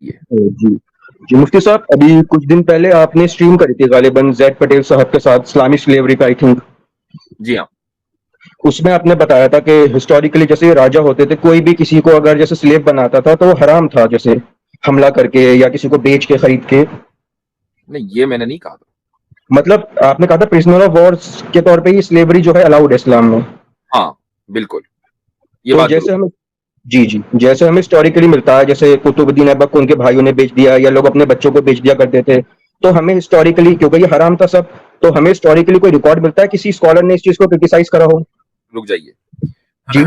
ये। जी जी मुफ्ती साहब, अभी कुछ दिन पहले आपने स्ट्रीम करी थी गालिबन जैद पटेल साहब के साथ इस्लामिक स्लेवरी का, आई थिंक। जी हाँ। उसमें आपने बताया था कि हिस्टोरिकली जैसे राजा होते थे, कोई भी किसी को अगर जैसे स्लेव बनाता था तो वो हराम था, जैसे हमला करके या किसी को बेच के खरीद के। नहीं, ये मैंने नहीं कहा था। मतलब आपने कहा था प्रिजनर ऑफ वॉर के तौर पे ही स्लेवरी जो है अलाउड है इस्लाम में। हाँ, बिल्कुल, ये तो बात जैसे दुरुस्त। हमें, जी जी, जैसे हमें हिस्टोरिकली मिलता है, जैसे कुतुबुद्दीन ऐबक को उनके भाइयों ने बेच दिया या लोग अपने बच्चों को बेच दिया करते थे। तो हमें हिस्टोरिकली, क्योंकि ये हराम था सब, तो हमें हिस्टोरिकली कोई रिकॉर्ड मिलता है किसी स्कॉलर ने इस चीज को क्रिटिसाइज करा हो? रुक जाइए। जी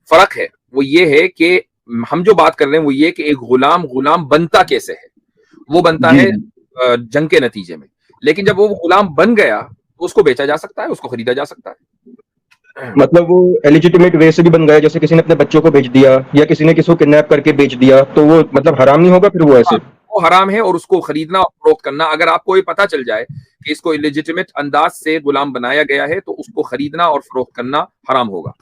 फर्क है, वो ये है कि हम जो बात कर रहे हैं वो ये कि एक गुलाम गुलाम बनता कैसे है। वो बनता जी है जी। जंग के नतीजे में। लेकिन जब वो गुलाम बन गया तो उसको बेचा जा सकता है, उसको खरीदा जा सकता है। मतलब वो एलिजिटिमेट वे से भी बन गया, जैसे किसी ने अपने बच्चों को बेच दिया या किसी ने किसी को किडनैप करके बेच दिया, तो वो मतलब हराम नहीं होगा फिर वो हाँ, ऐसे? वो हराम है और उसको खरीदना और फरोख्त करना, अगर आपको ये पता चल जाए कि इसको इलेजिटिमेट अंदाज से गुलाम बनाया गया है तो उसको खरीदना और फरोख्त करना हराम होगा।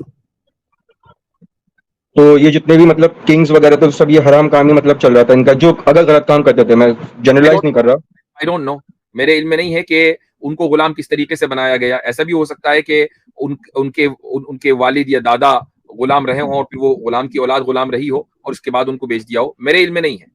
तो ये जितने भी मतलब किंग्स वगैरह, तो सब ये हराम काम ही मतलब चल रहा था इनका, जो अगर गलत काम करते थे, मैं आई जनरलाइज डोंट नहीं कर रहा। आई डोंट नो, मेरे इल्म में नहीं है कि उनको गुलाम किस तरीके से बनाया गया। ऐसा भी हो सकता है कि उनके वालिद या दादा गुलाम रहे हों और फिर वो गुलाम की औलाद गुलाम रही हो और उसके बाद उनको बेच दिया हो, मेरे इल्म में नहीं है।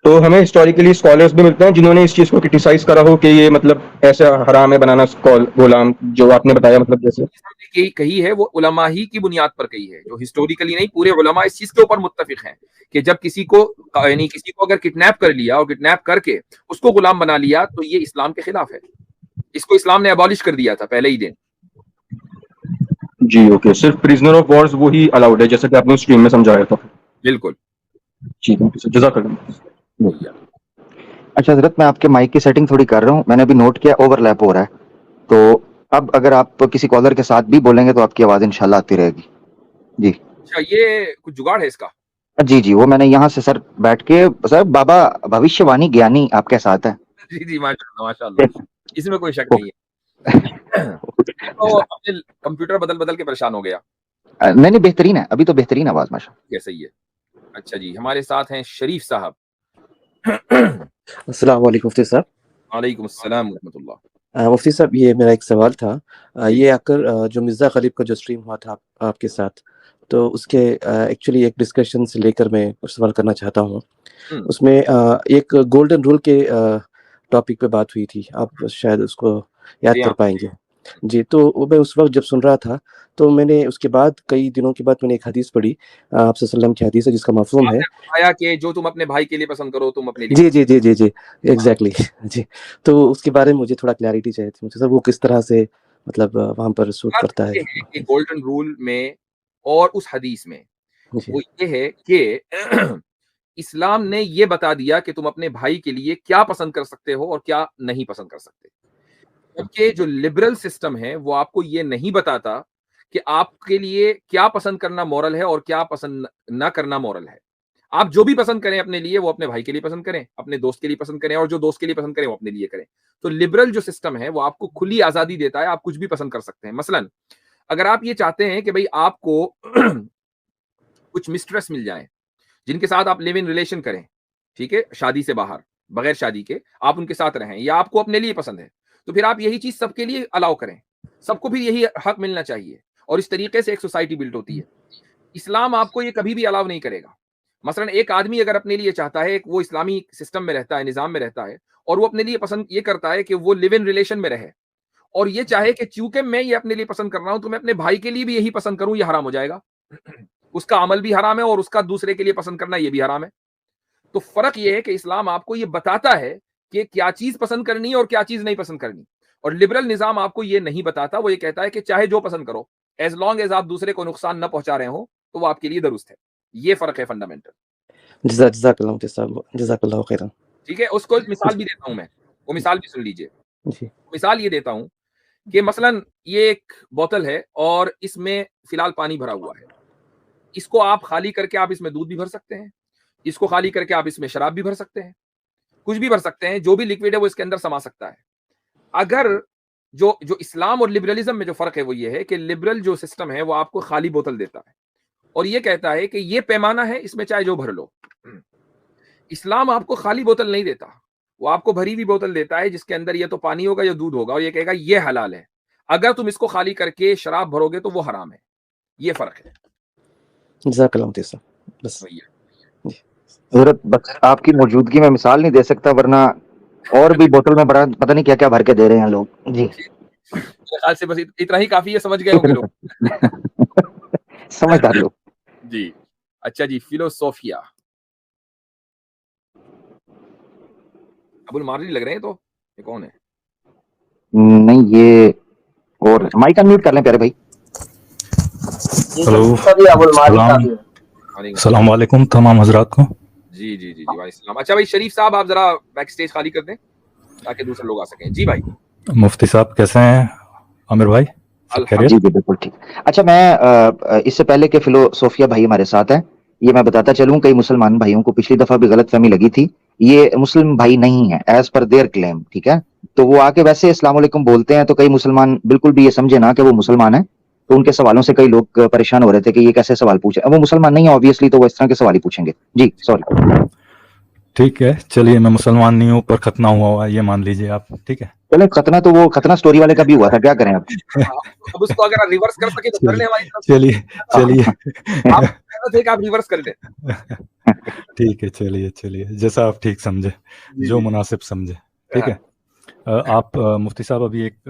तो हमें हिस्टोरिकली स्कॉलर्स भी मिलते हैं जिन्होंने इस चीज को क्रिटिसाइज करा हो कि ये मतलब ऐसा हराम है बनाना गुलाम, जो आपने बताया, मतलब जैसे। हमने कही है वो उलमा ही की बुनियाद पर कही है, जो हिस्टोरिकली नहीं, पूरे उलमा इस चीज के ऊपर मुत्तफिक हैं कि जब किसी को, यानी किसी को अगर किडनैप कर लिया और किडनैप करके उसको गुलाम बना लिया तो ये इस्लाम के खिलाफ है। इसको इस्लाम ने अबॉलिश कर दिया था पहले ही दिन। जी ओके, सिर्फ प्रिजनर ऑफ वॉर्स वो ही अलाउड है, जैसा कि आपने स्ट्रीम में समझाया था। बिल्कुल। ठीक है, जजाकल्लाह। भैया। अच्छा हजरत, मैं आपके माइक की सेटिंग थोड़ी कर रहा हूँ, मैंने अभी नोट किया ओवरलैप हो रहा है। तो अब अगर आप किसी कॉलर के साथ भी बोलेंगे तो आपकी आवाज़ इंशाल्लाह आती रहेगी। जी अच्छा, ये कुछ जुगाड़ है इसका? जी जी, वो मैंने यहाँ से सर बैठ के, सर बाबा भविष्यवाणी ज्ञानी आपके साथ है। जी जी, माशाल्लाह माशाल्लाह, इसमें कोई शक नहीं है। मैं तो अपने कंप्यूटर बदल बदल के परेशान हो गया। नहीं नहीं, बेहतरीन है, अभी तो बेहतरीन आवाज़ माशा। कैसे ही है। अच्छा जी, हमारे साथ हैं शरीफ साहब। अस्सलाम वालेकुम मुफ्ती साहब। वालेकुम अस्सलाम रहमतुल्लाह। मुफ्ती साहब, ये मेरा एक सवाल था। जी। ये आकर जो मिर्ज़ा ग़ालिब का जो स्ट्रीम हुआ था आपके साथ, तो उसके एक्चुअली एक डिस्कशन से लेकर मैं कुछ सवाल करना चाहता हूँ। हम्म। उसमें एक गोल्डन रूल के टॉपिक पे बात हुई थी, आप शायद उसको याद जी कर हाँ। पाएंगे। जी, तो वो मैं उस वक्त जब सुन रहा था, तो मैंने उसके बाद कई दिनों के बाद मैंने एक हदीस पढ़ी, आप सल्लल्लाहु की हदीस है जिसका मफ़हूम है। आपने फरमाया कि जो तुम अपने भाई के लिए पसंद करो तुम अपने लिए जी पसंद जी जी जी जी, करो। हाँ। एग्जैक्टली। जी, तो उसके बारे में मुझे थोड़ा क्लैरिटी चाहिए थी मुझे सर, वो किस तरह से मतलब वहाँ पर सूट बात करता है। ये है कि गोल्डन रूल में और उस हदीस में जी वो ये है कि इस्लाम ने ये बता दिया कि तुम अपने भाई के लिए क्या पसंद कर सकते हो और क्या नहीं पसंद कर सकते। जबकि जो लिबरल सिस्टम है वो आपको ये नहीं बताता कि आपके लिए क्या पसंद करना मॉरल है और क्या पसंद ना करना मॉरल है। आप जो भी पसंद करें अपने लिए वो अपने भाई के लिए पसंद करें, अपने दोस्त के लिए पसंद करें और जो दोस्त के लिए पसंद करें वो अपने लिए करें। तो लिबरल जो सिस्टम है वो आपको खुली आजादी देता है, आप कुछ भी पसंद कर सकते हैं। मसलन अगर आप ये चाहते हैं कि भाई आपको कुछ मिस्ट्रेस मिल जाए जिनके साथ आप लिव इन रिलेशन करें, ठीक है, शादी से बाहर, बगैर शादी के आप उनके साथ रहें, या आपको अपने लिए पसंद है, तो फिर आप यही चीज सबके लिए अलाउ करें। सबको फिर यही हक मिलना चाहिए और इस तरीके से एक सोसाइटी बिल्ड होती है। इस्लाम आपको ये कभी भी अलाउ नहीं करेगा। मसलन एक आदमी अगर अपने लिए चाहता है, वो इस्लामी सिस्टम में रहता है, निजाम में रहता है, और वो अपने लिए पसंद ये करता है कि वो लिव इन रिलेशन में रहे, और ये चाहे कि चूंकि मैं ये अपने लिए पसंद कर रहा हूं तो मैं अपने भाई के लिए भी यही पसंद करूं, ये हराम हो जाएगा। उसका अमल भी हराम है और उसका दूसरे के लिए पसंद करना ये भी हराम है। तो फर्क ये है कि इस्लाम आपको ये बताता है कि क्या चीज पसंद करनी है और क्या चीज नहीं पसंद करनी। और लिबरल निजाम आपको ये नहीं बताता, वो ये कहता है कि चाहे जो पसंद करो, एज लॉन्ग एज आप दूसरे को नुकसान न पहुंचा रहे हो तो वो आपके लिए दुरुस्त है। ये फर्क है फंडामेंटल। जज़ाकल्लाह मुफ्ती साहब, जज़ाकल्लाह खैरन। ठीक है, उसको एक मिसाल भी देता हूं मैं, वो मिसाल भी सुन लीजिए। जी मिसाल ये देता हूं कि मसलन ये एक बोतल है और इसमें फिलहाल पानी भरा हुआ है। इसको आप खाली करके आप इसमें दूध भी भर सकते हैं, इसको खाली करके आप इसमें शराब भी भर सकते हैं, कुछ भी भर सकते हैं, जो भी लिक्विड है वो इसके अंदर समा सकता है। अगर जो जो इस्लाम और लिबरलिज्म में जो फर्क है वो ये है कि लिबरल जो सिस्टम है वो आपको खाली बोतल देता है और ये कहता है कि ये पैमाना है, इसमें चाहे जो भर लो। इस्लाम आपको खाली बोतल नहीं देता, वो आपको भरी हुई बोतल देता है जिसके अंदर या तो पानी होगा या दूध होगा और ये कहेगा ये हलाल है। अगर तुम इसको खाली करके शराब भरोगे तो वो हराम है। ये फ़र्क है। जज़ाकल्लाह मुफ्ती साहब, बस। तो ये जी। हज़रत बस आपकी मौजूदगी में मिसाल नहीं दे सकता, वरना और भी बोतल में बड़ा पता नहीं क्या-क्या भर के दे रहे हैं लोग। जी। मेरे ख़्याल से बस इतना ही काफ़ी है, समझ गए होंगे लोग। समझदार लोग। जी। अच्छा जी, फिलोसोफिया। अबुल मार्ली लग रहे हैं तो, ये कौन है? नहीं, ये और माइक अनम्यूट कर लें प्यारे भाई। हेलो, सलाम वालेकुम तमाम हजरात को। जी, जी, जी, जी, वालेकुम सलाम। अच्छा भाई शरीफ साहब आप ज़रा बैक स्टेज खाली कर दें, ताकि दूसरे लोग आ सकें। जी भाई। मुफ्ती साहब कैसे हैं? आमिर भाई सब खैरियत? जी, बिल्कुल ठीक। अच्छा, मैं इससे पहले कि फिलोसोफिया भाई हमारे साथ हैं, ये मैं बताता चलूँ, कई मुसलमान भाइयों को पिछली दफ़ा भी गलतफ़हमी लगी थी। ये मुस्लिम भाई नहीं है एज़ पर देयर क्लेम, ठीक है? तो वो आके वैसे अस्सलाम वालेकुम बोलते हैं, तो कई मुसलमान बिल्कुल भी ये समझे ना कि वो मुसलमान हैं। तो उनके सवालों से कई लोग परेशान हो रहे थे कि ये कैसे सवाल पूछे। अब वो मुसलमान नहीं है ऑब्वियसली, तो वो इस तरह के सवाल ही पूछेंगे। जी, सॉरी। ठीक है, चलिए मैं मुसलमान नहीं हूँ पर खतना हुआ ये मान लीजिए आप, ठीक है? चले, खतना तो वो खतना स्टोरी वाले का भी हुआ था, क्या करें अब? अब उसको अगर आप रिवर्स कर सके तो कर लें हमारी तरफ से। चलिए आप कहते थे कि आप रिवर्स कर दें। ठीक है, चलिए जैसा आप ठीक समझे, जी, जो जी। मुनासिब समझे, ठीक है? आप मुफ्ती साहब अभी एक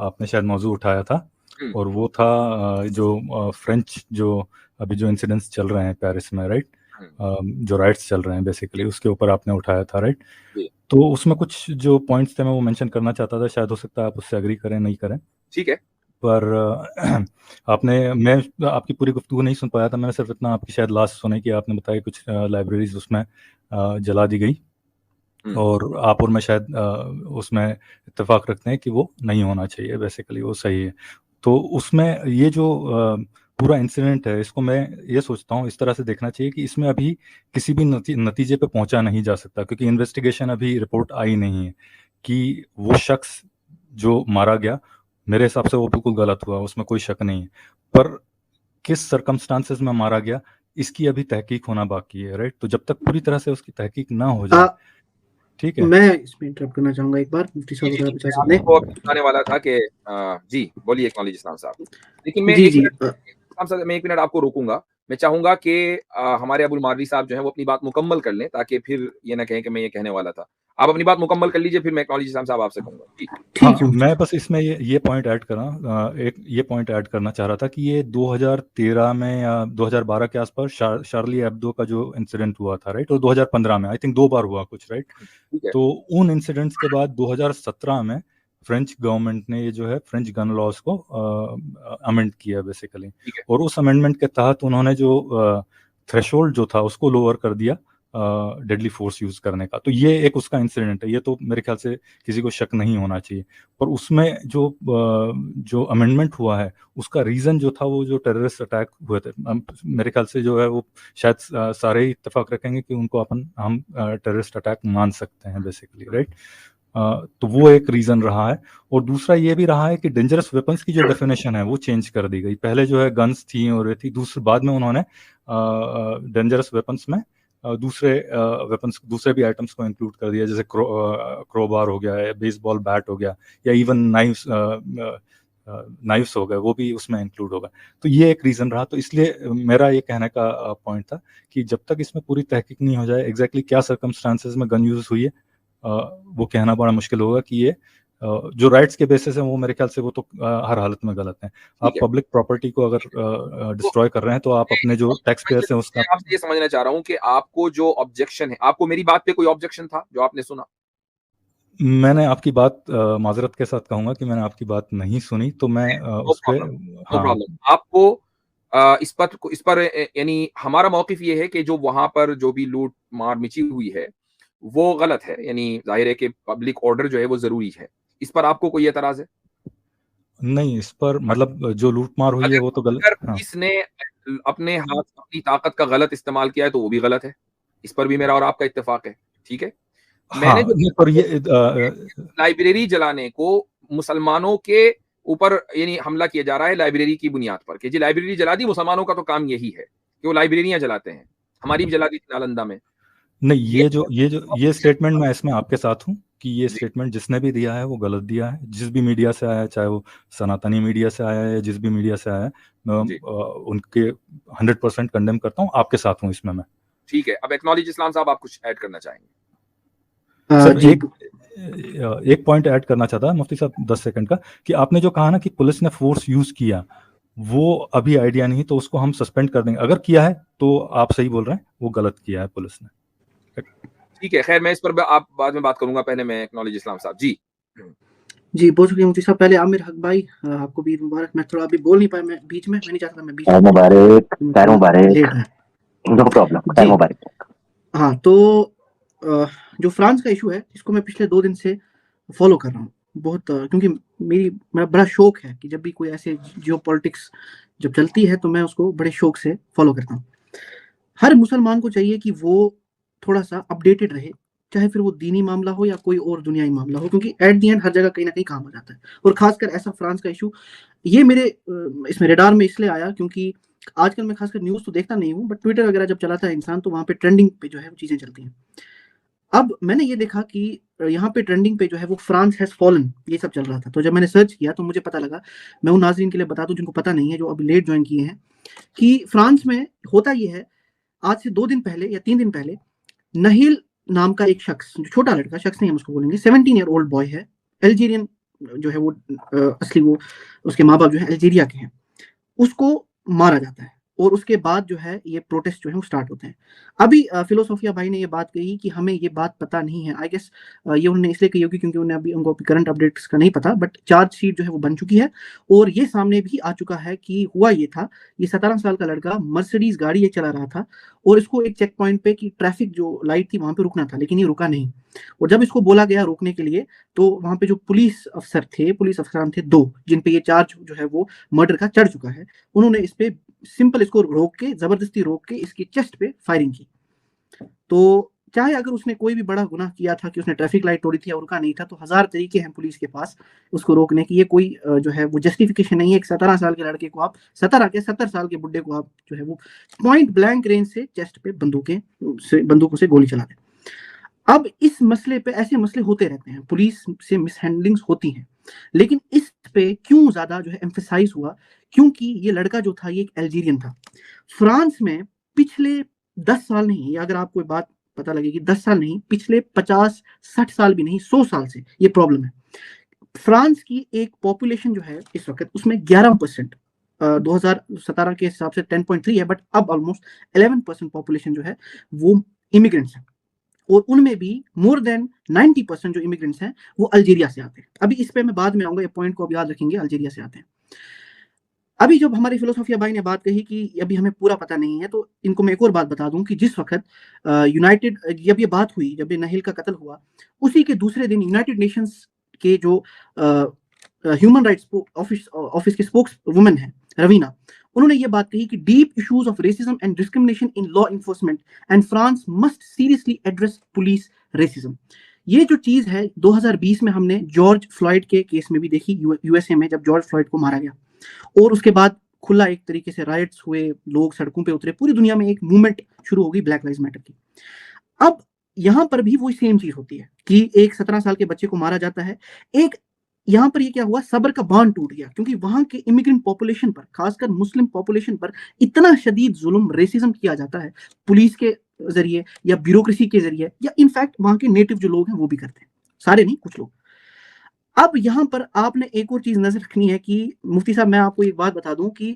आपने शायद मौजू उठाया था हुँ। और वो था जो फ्रेंच जो अभी जो इंसिडेंट्स चल रहे हैं पेरिस में, राइट? जो राइट्स चल रहे हैं बेसिकली उसके ऊपर आपने उठाया था, राइट? जी। तो उसमें कुछ जो पॉइंट्स थे मैं वो मेंशन करना चाहता था, शायद हो सकता है आप उससे एग्री करें, नहीं करें। ठीक है। पर मैं आपकी पूरी गुफ्तगू नहीं सुन पाया था, मैंने सिर्फ इतना आपकी शायद लास्ट सुनी कि आपने बताया कुछ लाइब्रेरीज उसमें जला दी गई हुँ। और आप और मैं शायद उसमें इत्तेफाक रखते हैं कि वो नहीं होना चाहिए, बेसिकली वो सही है। तो उसमें ये जो पूरा इंसिडेंट है इसको मैं ये सोचता हूँ इस तरह से देखना चाहिए कि इसमें अभी किसी भी नतीजे पे पहुंचा नहीं जा सकता, क्योंकि इन्वेस्टिगेशन अभी रिपोर्ट आई नहीं है कि वो शख्स जो मारा गया, मेरे हिसाब से वो बिल्कुल गलत हुआ, उसमें कोई शक नहीं है। पर किस सर्कमस्टांसेस में मारा गया इसकी अभी तहकीक होना बाकी है, राइट? तो जब तक पूरी तरह से उसकी तहकीक ना हो जाए, ठीक है? मैं इसमें इंटरप्ट करना चाहूँगा एक बार, मुफ्ती जी, साहब जी, अगर जी। आप मैं इजाज़त दें। आपको अभी बताने वाला था कि जी, बोलिए एक्नॉलेज इस्लाम साहब। लेकिन मैं जी, 1 जी। मिनट इस्लाम साहब मैं 1 मिनट आपको रोकूँगा। मैं चाहूँगा कि हमारे अबुल मारवी साहब जो हैं वो अपनी बात मुकम्मल कर लें, ताकि फिर ये ना कहें कि मैं ये कहने वाला था। आप अपनी बात मुकम्मल कर लीजिए, फिर मैं एक्नॉलेज इस्लाम साहब आपसे कहूँगा। जी। ठीक है मुफ्ती मैं साहब। बस इसमें ये पॉइंट ऐड कर रहा हूँ, एक ये पॉइंट ऐड करना चाह रहा था कि ये 2013 में या 2012 के आसपास शार्ली एब्दो का जो इंसिडेंट हुआ था, राइट? और 2015 में आई थिंक 2 बार हुआ कुछ, राइट? ठीक है। तो उन इंसिडेंट्स के बाद 2017 में फ्रेंच गवर्नमेंट ने ये जो है फ्रेंच गन लॉज को अमेंड किया बेसिकली, ठीक है। और उस अमेंडमेंट के तहत उन्होंने जो थ्रेशोल्ड जो था उसको लोअर कर दिया डेडली फोर्स यूज करने का। तो ये एक उसका इंसिडेंट है, ये तो मेरे ख्याल से किसी को शक नहीं होना चाहिए। पर उसमें जो अमेंडमेंट हुआ है उसका रीज़न जो था वो जो टेररिस्ट अटैक हुए थे, मेरे ख्याल से जो है वो शायद सारे ही इत्तेफाक रखेंगे कि उनको हम टेररिस्ट अटैक मान सकते हैं बेसिकली, राइट? तो वो एक रीज़न रहा है। और दूसरा ये भी रहा है कि डेंजरस वेपन्स की जो डेफिनेशन है वो चेंज कर दी गई। पहले जो है गन्स थी और ये थी, दूसरे बाद में उन्होंने डेंजरस वेपन्स में दूसरे वेपन्स दूसरे भी आइटम्स को इंक्लूड कर दिया, जैसे क्रोबार हो गया है, बेसबॉल बैट हो गया, या इवन नाइफ्स हो गए, वो भी उसमें इंक्लूड होगा। तो ये एक रीज़न रहा। तो इसलिए मेरा ये कहने का पॉइंट था कि जब तक इसमें पूरी तहकीक नहीं हो जाए एग्जैक्टली क्या सर्कमस्टांसेस में गन यूज हुई है, वो कहना बड़ा मुश्किल होगा कि ये जो राइट्स के बेसिस है वो मेरे ख्याल से वो तो हर हालत में गलत है। ठीक आप है। पब्लिक प्रॉपर्टी को अगर डिस्ट्रॉय कर रहे हैं तो आप अपने जो टैक्स पेयर्स हैं उसका। मैं आपसे ये समझना चाह रहा हूँ कि आपको जो ऑब्जेक्शन है, आपको मेरी बात पे कोई ऑब्जेक्शन था जो आपने सुना? मैंने आपकी बात माज़रत के साथ कहूँगा कि मैंने आपकी बात नहीं सुनी, तो मैं नो उस पे प्रॉब्लम, नो हाँ, प्रॉब्लम। आपको इस पर यानी हमारा मौक़िफ़ ये है कि जो वहाँ पर जो भी लूट-मार मची हुई है, वो गलत है। यानी ज़ाहिर है कि पब्लिक ऑर्डर जो है वो ज़रूरी है। इस पर आपको कोई एतराज़ है? नहीं इस पर मतलब जो लूट-मार हुई है अगर वो तो अगर हाँ। पुलिस ने अपने हाथ अपनी ताकत का गलत इस्तेमाल किया है तो वो भी गलत है। इस पर भी मेरा और आपका इत्तेफ़ाक है। ठीक है? मैंने हाँ, जो नहीं पर ये लाइब्रेरी जलाने को मुसलमानों के ऊपर यानी हमला किया जा रहा है लाइब्रेरी की बुनियाद पर कि जी लाइब्रेरी जला दी, मुसलमानों का तो काम यही है कि वो लाइब्रेरियाँ जलाते हैं। हमारी भी जला दी थी नालंदा में। नहीं, ये स्टेटमेंट मैं इसमें आपके साथ हूँ कि ये जी। स्टेटमेंट जिसने भी दिया है वो गलत दिया है। जिस भी मीडिया से आया है, चाहे वो सनातनी मीडिया से आया है या जिस भी मीडिया से आया है, मैं जी। उनके 100% कंडेम करता हूँ। आपके साथ हूँ इसमें मैं। ठीक है, अब एक्नॉलेज इस्लाम साहब, आप कुछ ऐड करना चाहेंगे? सर जी एक पॉइंट ऐड करना चाहता है मुफ्ती साहब 10 सेकंड का, कि आपने जो कहा ना कि पुलिस ने फोर्स यूज किया, वो अभी आइडिया नहीं, तो उसको हम सस्पेंड कर देंगे। अगर किया है तो आप सही बोल रहे हैं, वो गलत किया है पुलिस ने। ठीक है, खैर मैं इस पर आप बाद में बात करूंगा, पहले मैं एक्नॉलेज इस्लाम साहब। जी। जी, बहुत शुक्रिया मुफ्ती साहब। पहले आमिर हक भाई, आपको भी ईद मुबारक। मैं थोड़ा अभी बोल नहीं पाया, मैं बीच में, मैं नहीं चाहता था मैं बीच में मुबारक, मैं खैर थोड़ा मुबारक, लेट है। नो प्रॉब्लम, खैर जी मुबारक। हाँ, तो जो फ्रांस का इशू है, इसको मैं पिछले 2 दिन से फॉलो कर रहा हूँ बहुत, क्योंकि मेरा बड़ा शौक है कि जब भी कोई ऐसे जियोपॉलिटिक्स जब चलती है तो मैं उसको बड़े शौक से फॉलो करता हूँ। हर मुसलमान को चाहिए कि वो थोड़ा-सा अपडेटेड रहे, चाहे फिर वो दीनी मामला हो या कोई और दुनियावी मामला हो, क्योंकि एट द एंड हर जगह कहीं न कहीं काम आ जाता है। और ख़ासकर ऐसा फ्रांस का इश्यू, ये मेरे इसमें रडार में इसलिए आया क्योंकि आजकल मैं ख़ासकर न्यूज़ तो देखता नहीं हूँ, बट ट्विटर वगैरह जब चलाता है इंसान तो वहाँ पे ट्रेंडिंग पे जो है वो चीज़ें चलती हैं। अब मैंने ये देखा कि यहाँ पे ट्रेंडिंग पे जो है वो फ्रांस हैज़ फॉलन, ये सब चल रहा था। तो जब मैंने सर्च किया तो मुझे पता लगा, मैं उन नाज़रीन के लिए बता दूँ जिनको पता नहीं है, जो अभी लेट जॉइन किए हैं, कि फ्रांस में होता ये है, आज से 2 दिन पहले या 3 दिन पहले नहील नाम का एक शख्स, जो छोटा लड़का, शख्स नहीं हम उसको बोलेंगे, 17 ईयर ओल्ड बॉय है, अल्जीरियन जो है वो, असली वो उसके माँ-बाप जो है अल्जीरिया के हैं, उसको मारा जाता है और उसके बाद जो है ये प्रोटेस्ट जो है वो स्टार्ट होते हैं। अभी फिलोसोफिया भाई ने ये बात कही कि हमें ये बात पता नहीं है। आई गेस ये उन्होंने इसलिए कही होगी क्योंकि उनको अभी करंट अपडेट्स का नहीं पता, बट चार्जशीट जो है वो बन चुकी है और ये सामने भी आ चुका है कि हुआ ये था, ये 17 साल का लड़का मर्सिडीज़ गाड़ी ये चला रहा था और इसको एक चेक पॉइंट पे कि ट्रैफिक जो लाइट थी वहाँ पे रुकना था, लेकिन ये रुका नहीं। और जब इसको बोला गया रोकने के लिए, तो वहाँ पे जो पुलिस अफ़सरान थे 2, जिन पे ये चार्ज जो है वो मर्डर का चढ़ चुका है, उन्होंने इस पे सिंपल इसको रोक के, ज़बरदस्ती रोक के इसकी चेस्ट पे फायरिंग की। तो चाहे अगर उसने कोई भी बड़ा गुनाह किया था कि उसने ट्रैफिक लाइट तोड़ी थी या रुका नहीं था, तो हज़ार तरीके हैं पुलिस के पास उसको रोकने की। ये कोई जो है वो जस्टिफिकेशन नहीं है। एक 17 साल के लड़के को आप 17 क्या 70 साल के बुड्ढे को आप जो है वो पॉइंट ब्लैंक रेंज से चेस्ट पे बंदूकों से गोली चला दें। अब इस मसले पे, ऐसे मसले होते रहते हैं, पुलिस से मिसहैंडलिंग्स होती हैं, लेकिन इस पे क्यों ज़्यादा जो है एम्फसाइज़ हुआ, क्योंकि ये लड़का जो था ये एक अल्जीरियन था। फ्रांस में पिछले 10 साल नहीं, अगर आपको ये बात पता लगेगी, 10 साल नहीं, पिछले 50-60 साल भी नहीं, 100 साल से ये प्रॉब्लम है। फ्रांस की एक पॉपुलेशन जो है इस वक़्त, उसमें 11%, 2017 के हिसाब से 10.3 है, बट अब ऑलमोस्ट 11% पॉपुलेशन जो है वो इमिग्रेंट्स हैं। और उनमें भी मोर देन 90% जो इमिग्रेंट्स हैं वो अल्जीरिया से आते हैं। अभी इस पे मैं बाद में आऊँगा, ये पॉइंट को आप याद रखेंगे, अल्जीरिया से आते हैं। अभी जब हमारे फिलोसोफिया भाई ने बात कही कि अभी हमें पूरा पता नहीं है, तो इनको मैं एक और बात बता दूँ कि जिस वक़्त जब ये बात हुई, जब ये नहील का कत्ल हुआ, उसी के दूसरे दिन यूनाइटेड नेशंस के जो ह्यूमन राइट्स ऑफिस के स्पोक्स वुमन हैं, रवीना, उन्होंने ये बात कही कि deep issues of racism and discrimination in law enforcement and France must seriously address police racism. ये जो चीज़ है 2020 में हमने जॉर्ज फ्लॉयड के केस में भी देखी, यूएसए में जब जॉर्ज फ्लॉयड को मारा गया और उसके बाद खुला एक तरीके से राइट्स हुए, लोग सड़कों पे उतरे, पूरी दुनिया में एक मूवमेंट शुरू हो गई ब्लैक लाइव्स मैटर की। अब यहाँ पर भी वही सेम चीज़ होती है कि एक 17 साल के बच्चे को मारा जाता है। एक यहाँ पर ये क्या हुआ, सब्र का बांध टूट गया, क्योंकि वहाँ के इमिग्रेंट पॉपुलेशन पर, खासकर मुस्लिम पॉपुलेशन पर इतना शदीद जुल्म, रेसिज्म किया जाता है पुलिस के ज़रिए या ब्यूरोक्रेसी के ज़रिए, या इनफैक्ट वहाँ के नेटिव जो लोग हैं वो भी करते हैं, सारे नहीं, कुछ लोग। अब यहाँ पर आपने एक और चीज़ नज़र रखनी है कि मुफ्ती साहब, मैं आपको एक बात बता दूँ कि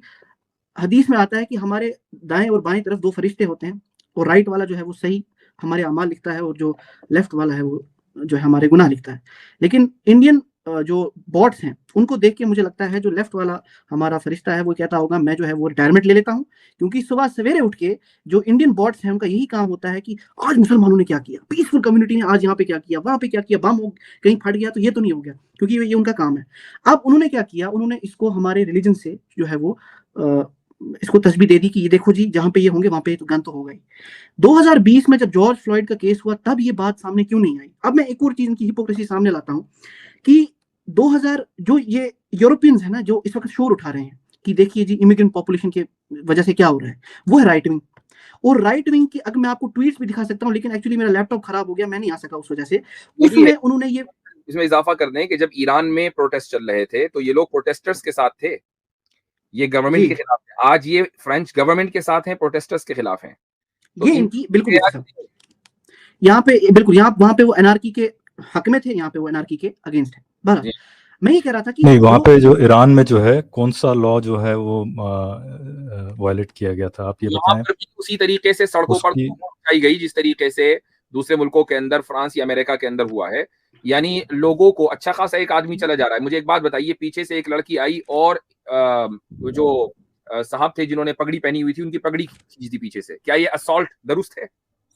हदीस में आता है कि हमारे दाएँ और बाएँ तरफ 2 फरिश्ते होते हैं और राइट वाला जो है वो सही हमारे अमाल लिखता है और जो लेफ्ट वाला है वो जो है हमारे गुनाह लिखता है। लेकिन इंडियन जो बॉट्स हैं, उनको देख के मुझे लगता है जो लेफ्ट वाला हमारा फरिश्ता है वो कहता होगा मैं जो है वो रिटायरमेंट ले लेता हूँ, क्योंकि सुबह सवेरे उठ के जो इंडियन बॉट्स हैं उनका यही काम होता है कि आज मुसलमानों ने क्या किया, पीसफुल कम्युनिटी ने आज यहाँ पे क्या किया, वहाँ पे क्या किया, बम कहीं फट गया तो ये तो नहीं हो गया, क्योंकि ये उनका काम है। अब उन्होंने क्या किया, उन्होंने इसको हमारे रिलीजन से जो है वो इसको तस्बीह दे दी कि ये देखो जी, जहाँ पे ये होंगे वहाँ पे तो गन तो होगा ही। 2020 में जब जॉर्ज फ्लॉयड का केस हुआ तब ये बात सामने क्यों नहीं आई? अब मैं एक और चीज़ इनकी हिपोक्रेसी सामने लाता हूँ कि 2000 जो ये यूरोपियंस है ना, जो इस वक़्त शोर उठा रहे हैं कि देखिए जी इमिग्रेंट पॉपुलेशन की वजह से क्या हो रहा है, वो है राइट विंग। और राइट विंग की अगर मैं आपको ट्वीट्स भी दिखा सकता हूँ, लेकिन एक्चुअली मेरा लैपटॉप खराब हो गया, मैं नहीं आ सका उस वजह से। ये भी उसमें है। उन्होंने ये इसमें इजाफा कर दें कि जब ईरान में प्रोटेस्ट चल रहे थे तो ये लोग प्रोटेस्टर्स के साथ थे, ये गवर्नमेंट जी के खिलाफ थे। आज ये फ्रेंच गवर्नमेंट के साथ हैं, प्रोटेस्टर्स के खिलाफ हैं। तो ये इनकी बिल्कुल मुफ्ती साहब, यहाँ पे बिल्कुल यहाँ वहां पे वो एनआरकी के हक में थे, यहाँ पे वो एनआरकी के अगेंस्ट है। बहरहाल जी। मैं ये कह रहा था कि नहीं, वहां पे जो ईरान में जो है कौन सा लॉ जो है वो वायलेट किया गया था, आप ये वहां बताएं। पर भी उसी तरीके से सड़कों पर उसकी पहुंचाई गई जिस तरीके से दूसरे मुल्कों के अंदर, फ्रांस या अमेरिका के अंदर हुआ है। यानी लोगों को अच्छा खासा एक आदमी चला जा रहा है। मुझे एक बात बताइए, पीछे से एक लड़की आई और जो साहब थे जिन्होंने पगड़ी पहनी हुई थी, उनकी पगड़ी खींची थी पीछे से। क्या ये असॉल्ट दुरुस्त है?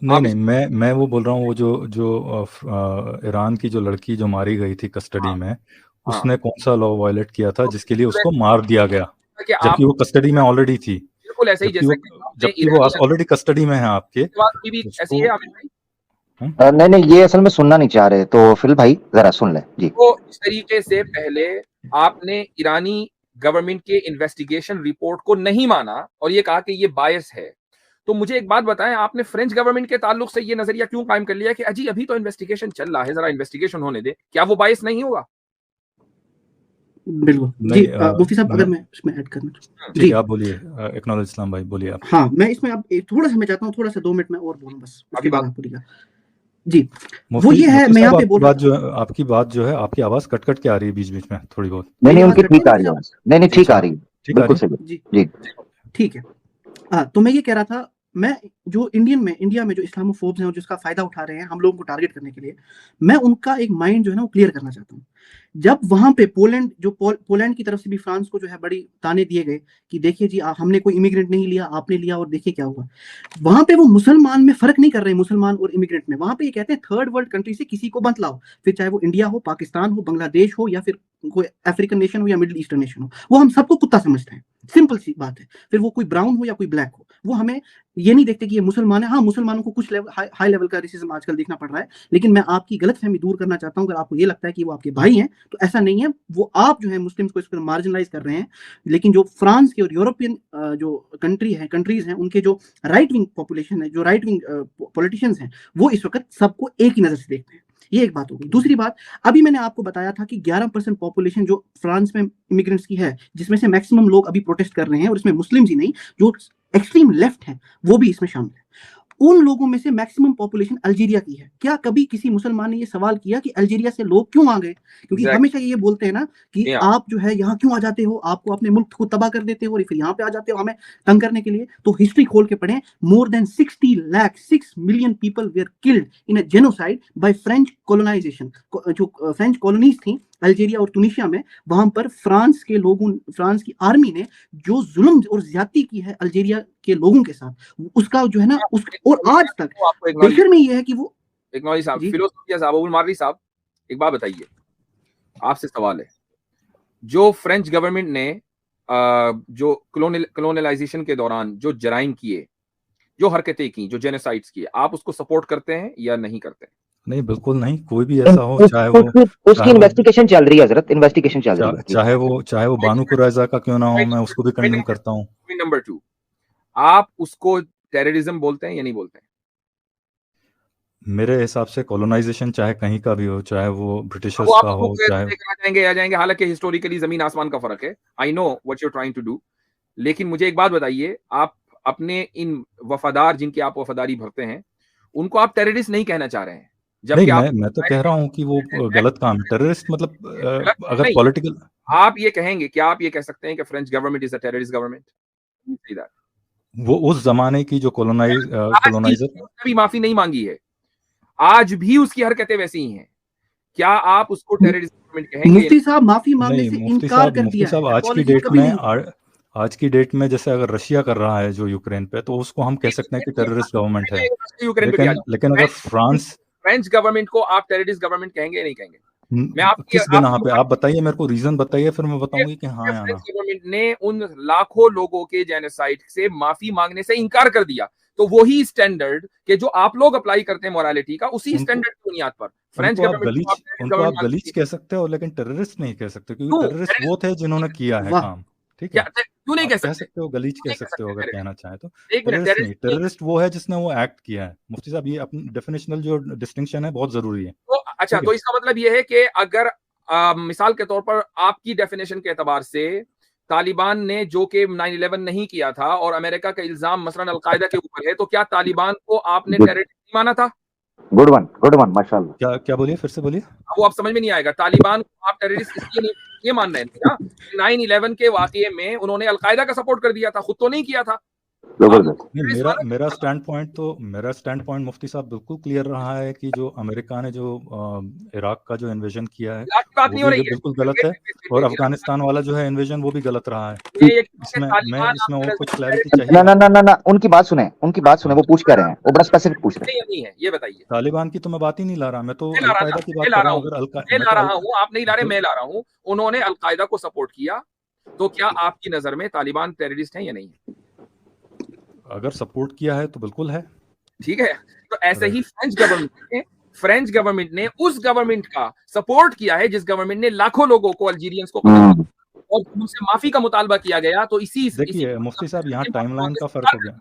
नहीं, मैं वो बोल रहा हूँ, वो जो ईरान की जो लड़की जो मारी गई थी कस्टडी हाँ, में, उसने कौन सा लॉ वायलेट किया था जिसके लिए उसको बिल्कुल मार दिया गया, कि आप जबकि वो कस्टडी में ऑलरेडी थी, बिल्कुल ऐसे ही जैसे जबकि वो ऑलरेडी कस्टडी में है आपके, भी ऐसी है आमिर भाई। नहीं नहीं, ये असल में सुनना नहीं चाह रहे, तो फिल भाई जरा सुन ले जी। तो इस तरीके से पहले आपने ईरानी गवर्नमेंट के इन्वेस्टिगेशन रिपोर्ट को नहीं माना और ये कहा कि ये बायस है। तो मुझे एक बात बताएं, आपने फ्रेंच गवर्नमेंट के ताल्लुक से ये नजरिया क्यों कायम कर लिया कि अजी अभी तो इन्वेस्टिगेशन चल रहा है, जरा इन्वेस्टिगेशन होने दे, क्या वो बायस नहीं होगा? बिल्कुल जी। मुफ्ती साहब अगर मैं इसमें ऐड करना जी, आप बोलिए। एक्नॉलेज इस्लाम भाई, बोलिए आप। हाँ, मैं इसमें अब थोड़ा सा मैं चाहता हूँ, थोड़ा सा 2 मिनट में और बोलूँ बस, उसके बाद आप बोलिएगा जी। वो ये है, मैं यहाँ पे बोल रहा हूँ, आपकी बात जो है, आपकी आवाज कट कट के आ रही है बीच बीच में थोड़ी बहुत। नहीं, उनकी ठीक आ रही है, नहीं ठीक आ रही है, बिल्कुल सही जी, ठीक है। हाँ, तो मैं ये कह रहा था, मैं जो इंडिया में जो इस्लामोफोब्स हैं और जिसका फायदा उठा रहे हैं हम लोगों को टारगेट करने के लिए, मैं उनका एक माइंड जो है ना वो क्लियर करना चाहता हूँ। जब वहां पे पोलैंड की तरफ से भी फ्रांस को जो है बड़ी ताने दिए गए कि देखिए जी, हमने कोई इमिग्रेंट नहीं लिया, आपने लिया और देखिए क्या हुआ। वहां पे वो मुसलमान में फर्क नहीं कर रहे, मुसलमान और इमिग्रेंट में। वहां पे ये कहते हैं थर्ड वर्ल्ड कंट्री से किसी को मत लाओ, फिर चाहे वो इंडिया हो, पाकिस्तान हो, बांग्लादेश हो, या फिर कोई अफ्रीकन नेशन हो या मिडिल ईस्टर्न नेशन हो, वो हम सबको कुत्ता समझते हैं। सिंपल सी बात है। फिर वो कोई ब्राउन हो या कोई ब्लैक हो, वो हमें ये नहीं देखते कि ये मुसलमान है। हाँ, मुसलमानों को कुछ हाई लेवल का रेसिज्म आजकल देखना पड़ रहा है, लेकिन मैं आपकी गलतफहमी दूर करना चाहता हूँ। अगर आपको ये लगता है कि वो आपके भाई हैं तो ऐसा नहीं है। वो आप जो है मुस्लिम्स को इस पर मार्जिनलाइज कर रहे हैं। लेकिन जो फ्रांस के और यूरोपियन जो कंट्रीज हैं, उनके जो राइट विंग पॉपुलेशन है, जो राइट विंग पॉलिटिशियंस हैं, वो इस वक्त सबको एक ही नजर से देखते हैं। ये एक बात होगी। दूसरी बात, अभी मैंने आपको बताया था कि 11% पॉपुलेशन जो फ्रांस में इमिग्रेंट्स की है, जिसमें से मैक्सिमम लोग अभी प्रोटेस्ट कर रहे हैं, और इसमें मुस्लिम्स ही नहीं, जो एक्सट्रीम लेफ्ट है वो भी इसमें शामिल है। उन लोगों में से मैक्सिमम पॉपुलेशन अल्जीरिया की है। क्या कभी किसी मुसलमान ने ये सवाल किया कि अल्जीरिया से लोग क्यों आ गए? क्योंकि हमेशा ये बोलते हैं ना कि आप जो है यहाँ क्यों आ जाते हो, आपको अपने मुल्क को तबाह कर देते हो और फिर यहाँ पे आ जाते हो हमें तंग करने के लिए। तो हिस्ट्री खोल के पढ़ें, more than 6 million people were killed in a genocide by French colonisation. जो फ्रेंच कॉलोनीज थी अल्जीरिया और तुनिशिया में, वहां पर फ्रांस की आर्मी ने जो जुल्म और ज्यादती की है अल्जीरिया के लोगों के साथ, उसका जो है ना और आज तक बेशर में ये है कि वो फिलोसोफिया साहब, अबुल मार्री साहब, एक बात बताइए, आपसे सवाल है। जो फ्रेंच गवर्नमेंट ने जो कॉलोनियलाइजेशन के दौरान जो जराइम किए, जो हरकतें की, जो जेनोसाइड्स किए, आप उसको सपोर्ट करते हैं या नहीं करते? नहीं, बिल्कुल नहीं। कोई भी ऐसा हो, चाहे वो उसकी इन्वेस्टिगेशन चल रही है हजरत, इन्वेस्टिगेशन चल रही है, चाहे वो बानू कुरैजा का क्यों ना हो, मैं उसको भी कंडेम करता हूँ। नंबर 2, आप उसको टेररिज्म बोलते हैं या नहीं बोलते हैं? मेरे हिसाब से कॉलोनाइजेशन चाहे कहीं का भी हो, चाहे वो ब्रिटिशर्स का हो, चाहे आ जाएंगे। हालांकि हिस्टोरिकली जमीन आसमान का फर्क है। I know what you are trying to do, लेकिन मुझे एक बात बताइए, आप अपने इन वफादार, जिनकी आप वफादारी भरते हैं, उनको आप टेररिस्ट नहीं कहना चाह रहे हैं? नहीं, मैं तो कह रहा हूँ कि वो गलत काम है। टेररिस्ट मतलब अगर पॉलिटिकल, आप ये कहेंगे, क्या आप ये कह सकते हैं कि French government is a terrorist government? वो उस जमाने की जो कॉलोनाइजर भी माफी नहीं मांगी है, आज भी उसकी हरकतें वैसी ही हैं, क्या आप उसको टेररिस्ट गवर्नमेंट कहेंगे? मुफ्ती साहब माफी मांगने से इनकार कर दिया है। आज की डेट में जैसे अगर रशिया कर रहा है जो यूक्रेन पे, तो उसको हम कह सकते हैं कि टेररिस्ट गवर्नमेंट है। लेकिन अगर फ्रेंच गवर्नमेंट को आप टेररिस्ट गवर्नमेंट कहेंगे या नहीं कहेंगे? मैं किस बिना पे, आप बताइए मेरे को, रीजन बताइए, फिर मैं बताऊंगी कि हाँ या ना। गवर्नमेंट ने उन लाखों लोगों के जेनोसाइड से माफी मांगने से इनकार कर दिया, तो वही स्टैंडर्ड के जो आप लोग अप्लाई करते हैं मोरालिटी का, उसी स्टैंडर्ड की बुनियाद पर फ्रेंच गवर्नमेंट उनको आप गलीच कह सकते हो, लेकिन टेररिस्ट नहीं कह सकते, क्योंकि टेररिस्ट वो थे जिन्होंने किया है काम। ठीक है, क्यों नहीं आप कह कह सकते? सकते हो, गलीज क्यों कह नहीं कह सकते हो सकते अगर टेररिस्ट? कहना चाहें तो। एक मिनट, टेररिस्ट नहीं, टेररिस्ट नहीं। टेररिस्ट वो है जिसने वो एक्ट किया है। मुफ्ती साहब ये अपनी डेफिनेशनल जो डिस्टिंक्शन है बहुत ज़रूरी है। तो अच्छा, ठीक तो है? इसका मतलब ये है कि अगर मिसाल के तौर पर आपकी डेफिनेशन के एतबार से तालिबान ने जो कि 9/11 नहीं किया था और अमेरिका का इल्ज़ाम मसलन अल-कायदा के ऊपर है, तो क्या तालिबान को आपने गुड टेररिस्ट नहीं माना था? गुड वन माशाल्लाह। क्या क्या बोलिए? फिर से बोलिए। वो अब समझ में नहीं आएगा। तालिबान को आप टेररिस्ट इसलिए नहीं ये मान रहे हैं ना, 9/11 के वाक़ये में उन्होंने अल-कायदा का सपोर्ट कर दिया था, खुद तो नहीं किया था। आप जबरदस्त। नहीं, टेररिस्ट मेरा माना मेरा क्यों? स्टैंड पॉइंट मुफ्ती साहब बिल्कुल क्लियर रहा है कि जो अमेरिका ने जो इराक का जो इन्वेजन किया है इराक की बात वो नहीं हो भी रही है। बिल्कुल गलत है, और अफगानिस्तान वाला जो है इन्वेजन वो भी गलत रहा है। ये कह रहे हैं कि इसमें तालिबान इसमें आपके और नज़र कुछ में क्लैरिटी टेररिस्ट ना चाहिए। ना ना ना ना उनकी बात सुने, हाँ, वो पूछ कर रहे हैं, वो बड़ा स्पेसिफिक पूछ रहे है या नहीं है? ये बताइए। तालिबान की तो मैं बात ही नहीं ला रहा, मैं तो मैं ला रहा था, अल-कायदा की मैं बात ला कर रहा रहा हूँ, हूँ। अगर अल मैं मैं ला तो रहा हूँ, आप नहीं ला रहे, बिल्कुल मैं ला रहा हूँ। उन्होंने अल-कायदा को सपोर्ट किया, तो क्या आपकी नज़र में तालिबान टेररिस्ट हैं या नहीं है? अगर सपोर्ट किया है तो बिल्कुल है। ठीक है? तो ऐसे ही राइट। फ्रेंच गवर्नमेंट ने उस गवर्नमेंट का सपोर्ट किया है जिस गवर्नमेंट ने लाखों लोगों को, अल्जीरियंस को कत्ल हैं। किया और उनसे माफी का मुतालबा किया गया, तो इसी देखिए मुफ्ती साहब यहाँ माफी टाइमलाइन मांगने का से फ़र्क इनकार हो कर गया।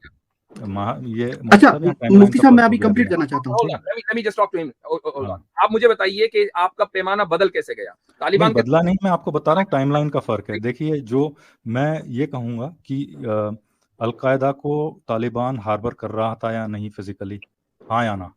दिया। ये मुफ्ती अच्छा, साहब यहाँ टाइमलाइन मुफ्ती का साहब मैं फ़र्क अभी हो गया कंप्लीट अभी। करना चाहता हूँ। Hold ठीक on, है? let me just talk to him. Hold on. हाँ। आप मुझे बताइए कि आपका पैमाना बदल कैसे गया? नहीं तालिबान के बदला नहीं, मैं आपको बता रहा हूँ टाइमलाइन का फ़र्क है। देखिए जो मैं ये कहूँगा कि अल-कायदा को तालिबान हार्बर कर रहा था या नहीं फ़िज़िकली? हाँ या ना?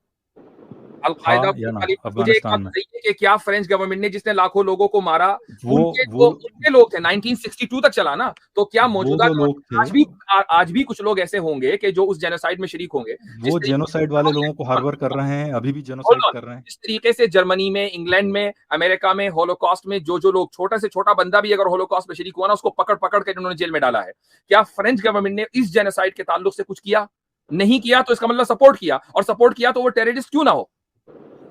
अल-कायदा हाँ को या ना? तालिबान, मुझे एक बात अफ़गानिस्तान में। बताइए कि क्या फ्रेंच गवर्नमेंट ने जिसने लाखों लोगों को मारा, वो उनके लोग थे, 1962 तक चला ना, तो क्या वो मौजूदा जो लोग गवर्नमेंट थे, आज भी कुछ लोग ऐसे होंगे कि जो उस जेनोसाइड में शरीक होंगे? जिस वो तरीके जेनोसाइड वाले लोगों को हार्बर कर रहे हैं, अभी भी होल्ड जेनोसाइड ऑन, कर रहे हैं। जिस तरीके से जर्मनी में, इंग्लैंड में, अमेरिका में होलोकॉस्ट में जो लोग, छोटा से छोटा बंदा भी अगर होलोकॉस्ट में शरीक हुआ ना, उसको पकड़ के उन्होंने जेल में डाला है। क्या फ्रेंच गवर्नमेंट ने इस जेनोसाइड के ताल्लुक से कुछ किया? नहीं किया, तो इसका मतलब सपोर्ट किया, और सपोर्ट किया तो वो टेररिस्ट क्यों ना हो?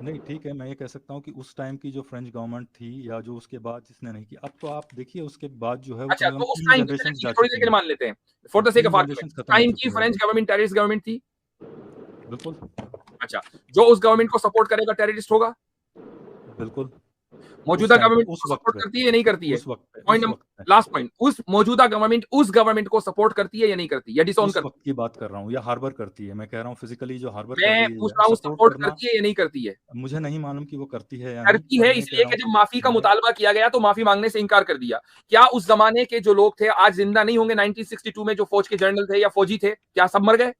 नहीं ठीक है, मैं ये कह सकता हूँ कि उस टाइम की जो फ्रेंच गवर्नमेंट थी या जो उसके बाद जिसने नहीं किया, अब तो आप देखिए उसके बाद जो है वो अच्छा, कम से कम तो उस 3 टाइम की, चलिए जनरेशंस ठीक है, जा थोड़ी देर चुकी के लिए हैं। मान लेते हैं, for the sake 3 of argument, generations उस खत्म हो टाइम चुकी की है French already. Government terrorist government थी? बिल्कुल, अच्छा, जो उस गवर्नमेंट को सपोर्ट करेगा टेररिस्ट होगा? बिल्कुल। उस मौजूदा टाइम पे, गवर्नमेंट उस उसको वक़्त सपोर्ट पे, करती है या नहीं करती है? उस वक़्त पे, पॉइंट उस नंबर, वक़्त पे, लास्ट पॉइंट, उस मौजूदा गवर्नमेंट उस गवर्नमेंट को सपोर्ट करती है या नहीं करती, या डिसोन उस करती वक़्त की बात कर रहा हूँ या हार्बर करती है। मैं कह रहा हूँ फिज़िकली जो हार्बर है? कर मैं रही पूछ है, रहा हूँ सपोर्ट सपोर्ट करना करती है या नहीं करती है? मुझे नहीं मालूम कि वो करती है या नहीं, करती पर है, मैं ये कह इसलिए रहा कि हूँ जब माफी का मैं मुतालबा किया गया तो माफी मांगने से इनकार कर दिया। क्या उस जमाने के जो लोग थे आज जिंदा नहीं होंगे? 1962 में जो फौज के जनरल थे या फौजी थे, क्या सब मर गए?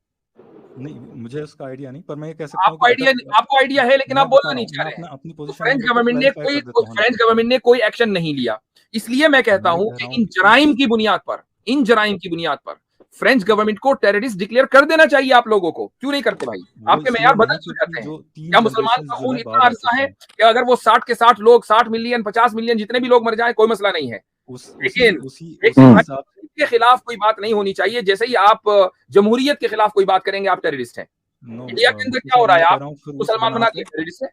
नहीं, मुझे उसका आइडिया नहीं, पर मैं ये कह सकता हूँ कि अगर आपको आइडिया है, लेकिन आप मैं बता बोलना रहा नहीं हूँ, चाह मैं रहे हैं। अपनी तो पोज़ीशन मैं बिल्कुल क्लैरिफ़ाई कर देता हूँ ना। फ्रेंच गवर्नमेंट ने कोई एक्शन नहीं लिया। इसलिए मैं कहता मैं हूं कह कि रहा हूँ इन कि जराइम की बुनियाद पर, फ्रेंच गवर्नमेंट को टेररिस्ट डिक्लेयर कर देना चाहिए आप लोगों को। क्यों नहीं करते भाई? वो आपके इसलिए मेयार बदल नहीं क्यों क्योंकि जाते हैं? जो 3 क्या मुसलमान जनरेशंस का जो खून है इतना बाद आ अरसा चुकी है हैं। कि अगर वो 60 के 60 लोग, 60 मिलियन, 50 मिलियन जितने भी लोग मर जाएं, कोई मसला नहीं है। उस उसी लेकिन उसी लेकिन उसी भाई, हिसाब के खिलाफ कोई बात नहीं होनी चाहिए। जैसे ही आप जमहूरियत के खिलाफ कोई बात करेंगे, आप टेररिस्ट हैं। नो इंडिया के अंदर मुफ्ती क्या हो साहब रहा मैं है? ये कह आप रहा हूँ फिर मुसलमान बना दिए टेररिस्ट है।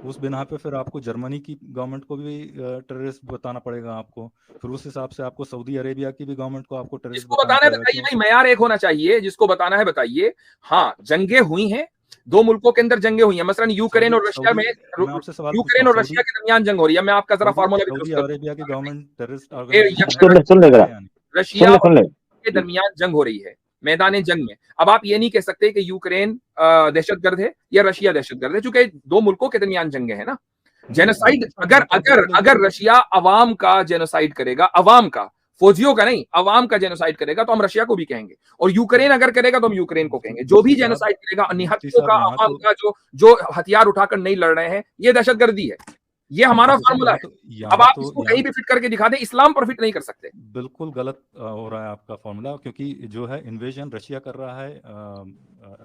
उस बिना पे फिर आपको जर्मनी की गवर्नमेंट को भी टेररिस्ट बताना पड़ेगा आपको। फिर उस हिसाब से आपको सऊदी अरेबिया की भी गवर्नमेंट को आपको टेररिस्ट जिसको बताना बताना है पड़ेगा। बताइए क्यों? भाई, मेयार एक होना चाहिए। जिसको बताना है बताइए। हाँ, जंगें हुई हैं, दो मुल्कों के अंदर जंगें हुई हैं, मसलन यूक्रेन और रशिया में, मैं आपसे सवाल पूछता यूक्रेन हूँ, और रशिया के दरमियान जंग हो रही है। मैं आपका जरा फार्मूला भी सऊदी दुरुस्त अरेबिया की गवर्नमेंट टेररिस्ट कर ऑर्गेनाइजेशन सुन ले जरा, है या नहीं? रशिया और सुन ले। के दरमियान जंग हो रही है, मैदान जंग में। अब आप ये नहीं कह सकते कि यूक्रेन दहशतगर्द है या रशिया दहशतगर्द है, चूंकि दो मुल्कों के दरमियान जंग है ना। जेनोसाइड, अगर रशिया अवाम का जेनोसाइड करेगा, अवाम का, फौजियों का नहीं, अवाम का जेनोसाइड करेगा, तो हम रशिया को भी कहेंगे। और यूक्रेन अगर करेगा तो हम यूक्रेन को कहेंगे। जो भी जेनोसाइड करेगा, निहत्थों का, यहाँ अवाम तो का, जो हथियार उठाकर नहीं लड़ रहे हैं, ये दहशतगर्दी है। ये हमारा मुफ्ती साहब फार्मूला है। अब यहाँ आप तो इसको कहीं भी फिट करके दिखा दें, इस्लाम पर फिट नहीं कर सकते। बिल्कुल गलत हो रहा है आपका फॉर्मूला, क्योंकि जो है इन्वेजन रशिया कर रहा है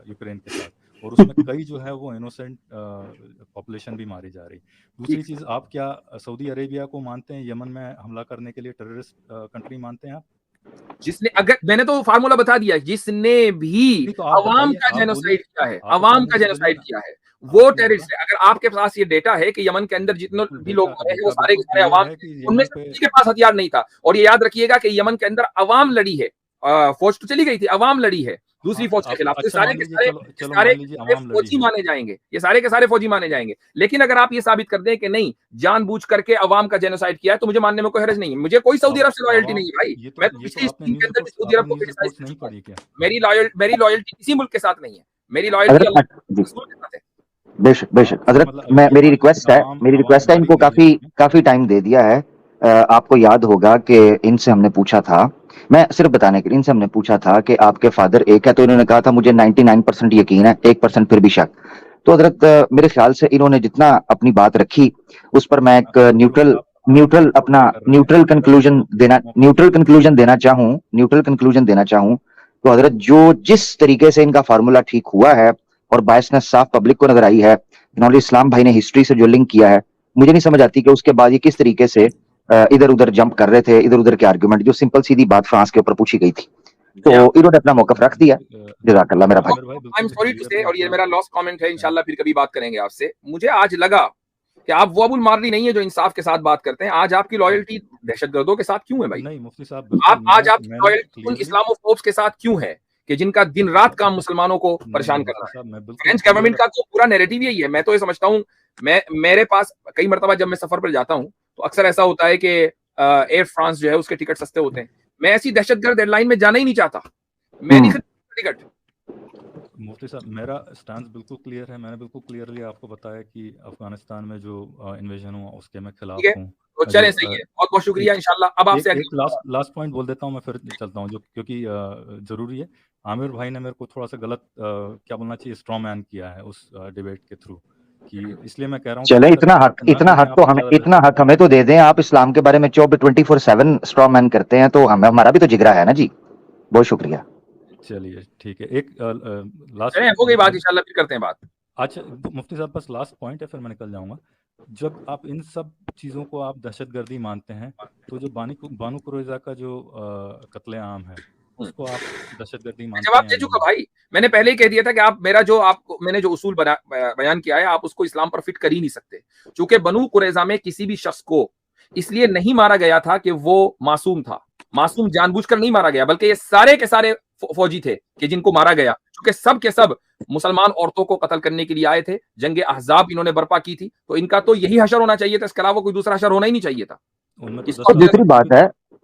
यूक्रेन के साथ, और उसमें कई जो है वो इनोसेंट पॉपुलेशन भी मारी जा रही। दूसरी चीज़, आप क्या सऊदी अरेबिया को मानते हैं यमन में हमला करने के लिए टेररिस्ट कंट्री मानते हैं आप? जिसने, अगर मैंने तो फार्मूला बता दिया, जिसने भी नहीं तो आप अवाम बताइए, का आप जेनोसाइड बोलिए, किया है, आप अवाम इतना का नहीं बोलिए जेनोसाइड ना, किया है, वो आपने टेररिस्ट बोला है। अगर आपके पास ये डेटा है कि यमन के अंदर जितने बिल्कुल भी लोग मरे हैं वो डेटा सारे के बिल्कुल सारे क्लियर अवाम है थे, कि उनमें यमन से पे किसी के पास हथियार नहीं था। और ये याद रखिएगा कि यमन के अंदर अवाम लड़ी है, फौज तो चली गई थी, अवाम लड़ी है। दूसरी फौज के खिलाफ। तो अच्छा सारे मान के लीजिए, सारे चलो सारे मान लीजिए अवाम लड़ी फौजी है। माने जाएंगे, ये सारे के सारे फौजी माने जाएंगे। लेकिन अगर आप ये साबित कर दें कि नहीं, जानबूझ करके अवाम का जेनोसाइड किया है, तो मुझे मानने में कोई हरज नहीं है। मुझे कोई सऊदी अरब से लॉयल्टी नहीं है भाई। मैं तो पिछली आपने स्कीम के अंदर भी सऊदी अरब को क्रिटिसाइज कर नहीं चुका हूं। पढ़ी क्या? मेरी लॉयल्टी किसी मुल्क के साथ नहीं है, मेरी लॉयल्टी अल्लाह के रसूल के साथ है। बेशक बेशक हजरत, मतलब मैं ये मेरी मान रिक्वेस्ट है, मेरी रिक्वेस्ट है, इनको काफी काफी टाइम दे दिया है। आपको याद होगा कि इनसे हमने पूछा था, मैं सिर्फ बताने के लिए, इनसे हमने पूछा था कि आपके फादर एक है, तो इन्होंने कहा था मुझे 99% यकीन है, 1% फिर भी शक। तो हजरत मेरे ख्याल से इन्होंने जितना अपनी बात रखी उस पर मैं एक न्यूट्रल कंक्लूजन देना चाहूं तो हजरत जो जिस तरीके से इनका फार्मूला ठीक हुआ है और बायसनेस साफ पब्लिक को नजर आई है, नौली इस्लाम भाई ने हिस्ट्री से जो लिंक किया है, मुझे नहीं समझ आती कि उसके बाद ये किस तरीके से इधर उधर जंप कर रहे थे, इधर उधर के आर्गुमेंट, जो सिंपल सीधी बात फ्रांस के ऊपर पूछी गई थी, तो इन्होंने अपना मौकफ रख दिया। जज़ाकल्लाह मेरा भाई। आई एम सॉरी टू से, और ये मेरा लॉस्ट कमेंट है, इंशाल्लाह फिर कभी बात करेंगे आपसे। मुझे आज लगा कि आप वो अबुल मार्ली नहीं है जो इंसाफ के साथ बात करते हैं। आज आपकी लॉयल्टी दहशतगर्दों के साथ क्यों है भाई? नहीं मुफ्ती साहब, आज आपकी लॉयल्टी उन इस्लामोफोब्स के साथ क्यों है कि जिनका दिन रात काम मुसलमानों को परेशान करना है? फ्रेंच गवर्नमेंट का तो पूरा नैरेटिव यही है। मैं तो ये समझता हूँ, मेरे पास कई मरतबा जब मैं सफर पर जाता हूँ तो अक्सर ऐसा होता है कि एयर फ्रांस जो है उसके टिकट सस्ते होते हैं। मैं ऐसी दहशतगर्द एयरलाइन में जाना ही नहीं चाहता, मैं नहीं खरीदता टिकट। मुफ्ती साहब, मेरा स्टैंड बिल्कुल क्लियर है। मैंने बिल्कुल क्लियरली आपको बताया कि अफगानिस्तान में जो इन्वेजन हुआ उसके मैं खिलाफ हूँ। तो चले, सही है, बहुत बहुत शुक्रिया। इंशाल्लाह अब आपसे एक लास्ट पॉइंट बोल देता हूँ, मैं फिर चलता हूँ, जो क्योंकि जरूरी है। आमिर भाई ने मेरे को थोड़ा सा गलत क्या बोलना चाहिए, स्ट्रॉ मैन किया है उस डिबेट के थ्रू, कि इसलिए मैं कह रहा हूँ चले, इतना हक हमें तो दे दें। आप इस्लाम के बारे में 24/7 स्ट्रॉ मैन करते हैं, तो हमारा भी तो जिगरा है ना जी। बहुत शुक्रिया। चलिए ठीक है, एक लास्ट हो गई बात, इंशाल्लाह फिर करते हैं बात। अच्छा मुफ्ती साहब, बस लास्ट पॉइंट है, फिर मैं निकल जाऊंगा। जब आप इन सब चीज़ों को आप दहशतगर्दी मानते हैं, तो जो बानू कुरैजा का जो कत्ले-आम है उसको आप दहशतगर्दी मानते हैं? जवाब दे चुका भाई, मैंने पहले ही कह दिया था कि आप मैंने जो उसूल बयान किया है, आप उसको इस्लाम पर फिट कर ही नहीं सकते। चूंकि बनू कुरैजा में किसी भी शख्स को इसलिए नहीं मारा गया था कि वो मासूम था, मासूम जानबूझकर नहीं मारा गया, बल्कि ये सारे के सारे फौजी थे कि जिनको मारा गया, क्योंकि सब के सब मुसलमान औरतों को कत्ल करने के लिए आए थे। जंग अहज़ाब इन्होंने बर्पा की थी, तो इनका तो यही हशर होना चाहिए था, इसके अलावा कोई दूसरा हशर होना ही नहीं चाहिए था।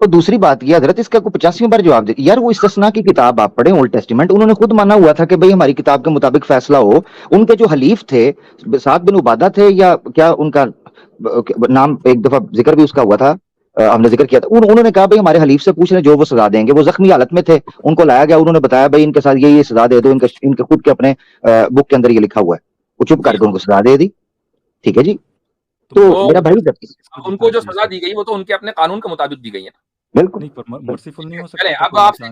तो दूसरी बात ये हजरत, इसका को 85 बार जवाब दे यार। वो इस्तिस्ना की किताब आप पढ़े, ओल्ड टेस्टिमेंट, उन्होंने खुद माना हुआ था कि भाई हमारी किताब के मुताबिक फैसला हो। उनके जो हलीफ थे, साद बिन उबादा थे या क्या उनका नाम, एक दफा जिक्र भी उसका हुआ था, हमने जिक्र किया था। उन्होंने कहा भाई हमारे हलीफ से पूछ लें, जो वो सजा देंगे। वो जख्मी हालत में थे, उनको लाया गया, उन्होंने बताया भाई इनके साथ ये सजा दे दो, इनके खुद के अपने बुक के अंदर ये लिखा हुआ है। वो चुप करके उनको सजा दे दी, ठीक है जी। तो मेरा भाई, उनको जो सजा दी गई वो तो उनके अपने कानून के मुताबिक दी गई है। बिल्कुल मर्सीफुल नहीं हो सकता। अब आपका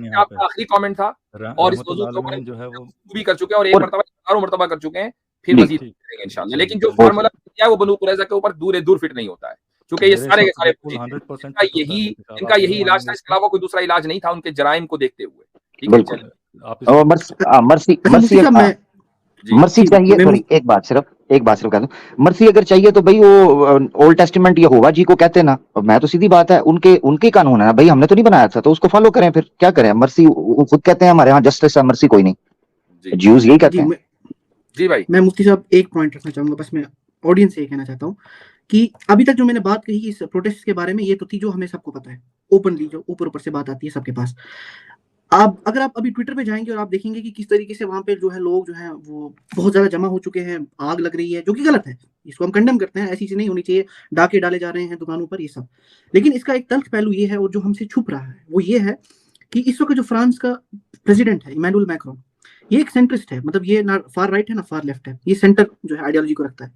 आखिरी कमेंट था और इस मौजूद को जो है वो भी कर चुके हैं, और एक मरतबा हजारों मरतबा कर चुके हैं, फिर मजीद करेंगे इंशाल्लाह। लेकिन जो फार्मूला किया है वो बनु कुरैजा के ऊपर दूर फिट नहीं होता है, क्योंकि ये सारे के सारे इनका यही इलाज था, इसके अलावा कोई दूसरा इलाज नहीं था उनके जराइम को देखते हुए। ठीक है, मर्सी चाहिए, सॉरी एक बात सिर्फ कह दूं, मर्सी अगर चाहिए तो भाई वो ओल्ड टेस्टिमेंट यहोवा जी को कहते ना। मैं तो सीधी बात है, उनके कानून है ना भाई, हमने तो नहीं बनाया था, तो उसको फॉलो करें। फिर क्या करें, मर्सी खुद कहते हैं हमारे यहाँ जस्टिस है, मर्सी कोई नहीं, ज्यूज यही कहते हैं। जी भाई, मैं मुफ्ती साहब एक पॉइंट रखना चाहूंगा, बस मैं ऑडियंस से ये कहना चाहता हूँ कि अभी तक जो मैंने बात कही इस प्रोटेस्ट के बारे में, ये तो थी जो हमें सबको पता है, ओपनली जो ऊपर से बात आती है सबके पास। अगर आप अभी ट्विटर पे जाएंगे और आप देखेंगे कि किस तरीके से वहां पे जो है लोग जो है वो बहुत ज्यादा जमा हो चुके हैं, आग लग रही है, जो कि गलत है, इसको हम कंडेम करते हैं, ऐसी चीज नहीं होनी चाहिए, डाके डाले जा रहे हैं दुकानों पर, ये सब। लेकिन इसका एक तल्ख पहलू ये है, और जो हमसे छुप रहा है वो ये है कि इस वक्त जो फ्रांस का प्रेसिडेंट है इमैनुअल मैक्रोन, ये एक सेंट्रिस्ट है, मतलब ये ना फार राइट है ना फार लेफ्ट है, ये सेंटर जो है आइडियोलॉजी को रखता है।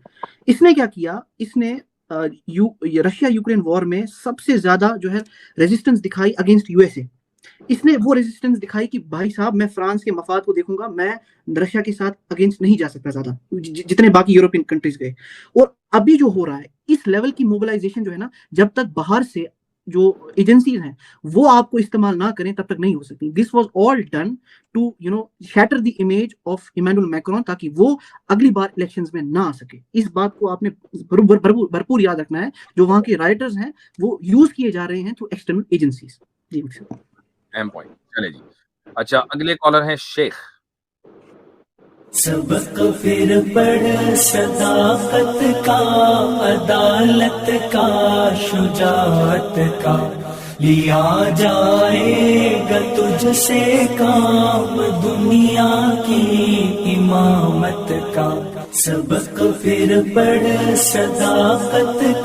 इसने क्या किया, इसने रशिया यूक्रेन वॉर में सबसे ज्यादा जो है रेजिस्टेंस दिखाई अगेंस्ट यूएसए। इसने वो रेजिस्टेंस दिखाई कि भाई साहब मैं फ्रांस के मफाद को देखूंगा, मैं रशिया के साथ अगेंस्ट नहीं जा सकता ज्यादा, जितने बाकी यूरोपियन कंट्रीज गए। और अभी जो हो रहा है, इस लेवल की मोबिलाइजेशन जो है ना, जब तक बाहर से जो एजेंसीज हैं वो आपको इस्तेमाल ना करें तब तक नहीं हो सकती। This was all done to shatter the image of Emmanuel Macron, ताकि वो अगली बार इलेक्शंस में ना आ सके। इस बात को आपने भरपूर याद रखना है। जो वहां के राइटर्स हैं वो यूज किए जा रहे हैं थ्रू एक्सटर्नल एजेंसीज। जी पॉइंट, चले जी। अच्छा, अगले कॉलर हैं शेख। सबक फिर पढ़ सदाकत का, अदालत का, शुजाअत का, लिया जाएगा तुझसे काम दुनिया की इमामत का। सबक फिर पढ़ सदाकत